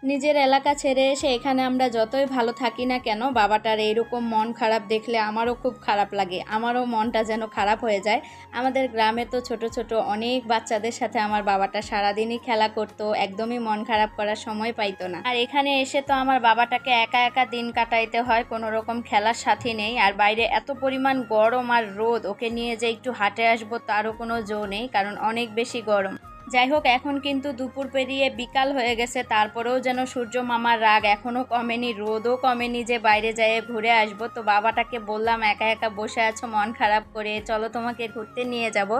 নিজের এলাকা ছেড়ে এসে এখানে আমরা যতই ভালো থাকি না কেন, বাবাটার এইরকম মন খারাপ দেখলে আমারও খুব খারাপ লাগে, আমারও মনটা যেন খারাপ হয়ে যায়। আমাদের গ্রামে তো ছোট ছোট অনেক বাচ্চাদের সাথে আমার বাবাটা সারাদিনই খেলা করতো, একদমই মন খারাপ করার সময় পাইতো না। আর এখানে এসে তো আমার বাবাটাকে একা একা দিন কাটাইতে হয়, কোনো রকম খেলার সাথী নেই। আর বাইরে এত পরিমাণ গরম আর রোদ, ওকে নিয়ে যে একটু হাঁটে আসবো তারও কোনো জো নেই, কারণ অনেক বেশি গরম। যাই হোক, এখন কিন্তু দুপুর পেরিয়ে বিকাল হয়ে গেছে, তারপরেও যেন সূর্য মামার রাগ এখনও কমেনি, রোদও কমেনি যে বাইরে যেয়ে ঘুরে আসবো। তো বাবাটাকে বললাম, একা একা বসে আছো মন খারাপ করে, চলো তোমাকে ঘুরতে নিয়ে যাব।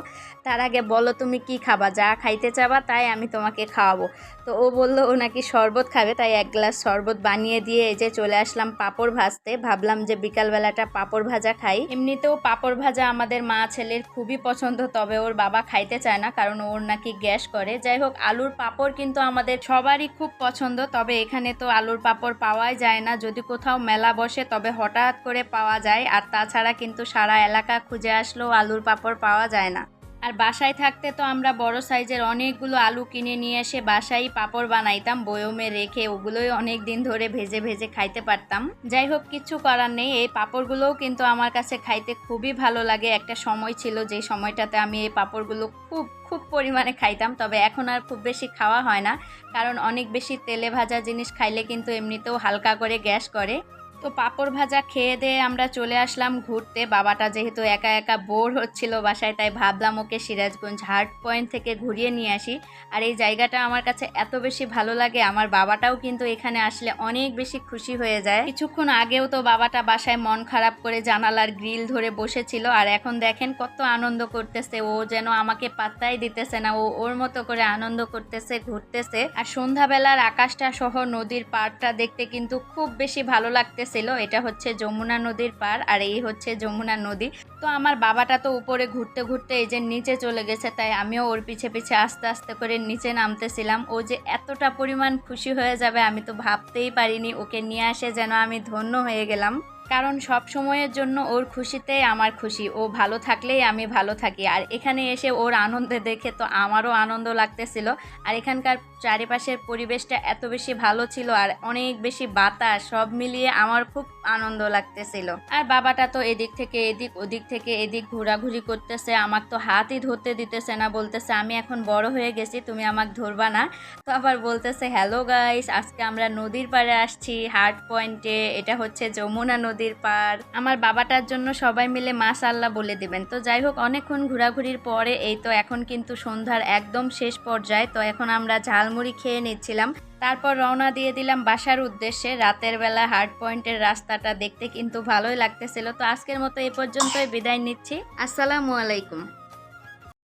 তার আগে বলো তুমি কি খাবা, যা খাইতে চাবা তাই আমি তোমাকে খাওয়াবো। তো ও বললো ও নাকি শরবত খাবে, তাই এক গ্লাস শরবত বানিয়ে দিয়ে এই যে চলে আসলাম পাঁপড় ভাজতে। ভাবলাম যে বিকালবেলাটা পাঁপড় ভাজা খাই। এমনিতেও পাঁপড় ভাজা আমাদের মা ছেলের খুবই পছন্দ, তবে ওর বাবা খাইতে চায় না, কারণ ওর নাকি গ্যাস করে। যাই হোক, আলুর পাঁপড় কিন্তু আমাদের সবারই খুব পছন্দ, তবে এখানে তো আলুর পাঁপড় পাওয়াই যায় না, যদি কোথাও মেলা বসে তবে হঠাৎ করে পাওয়া যায়, আর তাছাড়া কিন্তু সারা এলাকা খুঁজে আসলেও আলুর পাঁপড় পাওয়া যায় না। আর বাসায় থাকতে তো আমরা বড় সাইজের অনেকগুলো আলু কিনে নিয়ে এসে বাসায় পাঁপড় বানাইতাম বয়মে রেখে, ওগুলোই অনেক দিন ধরে ভেজে ভেজে খাইতে পারতাম। যাই হোক, কিছু করার নেই, এই পাঁপড়গুলোও কিন্তু আমার কাছে খাইতে খুবই ভালো লাগে। একটা সময় ছিল যে সময়টাতে আমি এই পাঁপড়গুলো খুব খুব পরিমাণে খাইতাম, তবে এখন আর খুব বেশি খাওয়া হয় না, কারণ অনেক বেশি তেলে ভাজা জিনিস খাইলে কিন্তু এমনিতেও হালকা করে গ্যাস করে। তো পাঁপড় ভাজা খেয়ে দিয়ে আমরা চলে আসলাম ঘুরতে। বাবাটা যেহেতু একা একা বোর হচ্ছিল বাসায়, তাই ভাবলাম ওকে সিরাজগঞ্জ হার্ট পয়েন্ট থেকে ঘুরিয়ে নিয়ে আসি। আর এই জায়গাটা আমার কাছে এত বেশি ভালো লাগে, আমার বাবাটাও কিন্তু এখানে আসলে অনেক বেশি খুশি হয়ে যায়। কিছুক্ষণ আগেও তো বাবাটা বাসায় মন খারাপ করে জানালার গ্রিল ধরে বসেছিল, আর এখন দেখেন কত আনন্দ করতেছে, ও যেন আমাকে পাত্তাই দিতেছে না, ও ওর মতো করে আনন্দ করতেছে, ঘুরতেছে। আর সন্ধ্যাবেলার আকাশটা সহ নদীর পাড়টা দেখতে কিন্তু খুব বেশি ভালো লাগতেছে। এটা হচ্ছে যমুনা নদীর পার, আর এই হচ্ছে যমুনা নদী। তো আমার বাবাটা তো উপরে ঘুরতে ঘুরতে এই যে নিচে চলে গেছে, তাই আমিও ওর পিছে পিছে আস্তে আস্তে করে নিচে নামতেছিলাম। ও যে এতটা পরিমাণ খুশি হয়ে যাবে আমি তো ভাবতেই পারিনি, ওকে নিয়ে আসে যেন আমি ধন্য হয়ে গেলাম, কারণ সব সময়ের জন্য ওর খুশিতেই আমার খুশি, ও ভালো থাকলেই আমি ভালো থাকি। আর এখানে এসে ওর আনন্দে দেখে তো আমারও আনন্দ লাগতেছিল। আর এখানকার চারিপাশের পরিবেশটা এত বেশি ভালো ছিল, আর অনেক বেশি বাতাস, সব মিলিয়ে আমার খুব আনন্দ লাগতেছিল। আর বাবাটা তো এদিক থেকে এদিক, ওদিক থেকে এদিক ঘোরাঘুরি করতেছে, আমার তো হাতই ধরতে দিতেছে না, বলতেছে আমি এখন বড় হয়ে গেছি, তুমি আমাকে ধরবা না। তো আবার বলতেছে হ্যালো গাইস, আজকে আমরা নদীর পাড়ে আসছি হার্ট পয়েন্টে, এটা হচ্ছে যমুনা নদীর পাড়। আমার বাবাটার জন্য সবাই মিলে মাশাআল্লাহ বলে দিবেন। তো যাই হোক, অনেকক্ষণ ঘোরাঘুরির পরে এই তো এখন কিন্তু সন্ধ্যার একদম শেষ পর্যায়ে, তো এখন আমরা ঝালমুড়ি খেয়ে নিচ্ছিলাম, তারপর রওনা দিয়ে দিলাম বাসার উদ্দেশ্যে। রাতের বেলা হার্ট পয়েন্টের রাস্তাটা দেখতে কিন্তু ভালোই লাগতেছিল। তো আজকের মতো এই পর্যন্তই বিদায় নিচ্ছি, আসসালামু আলাইকুম।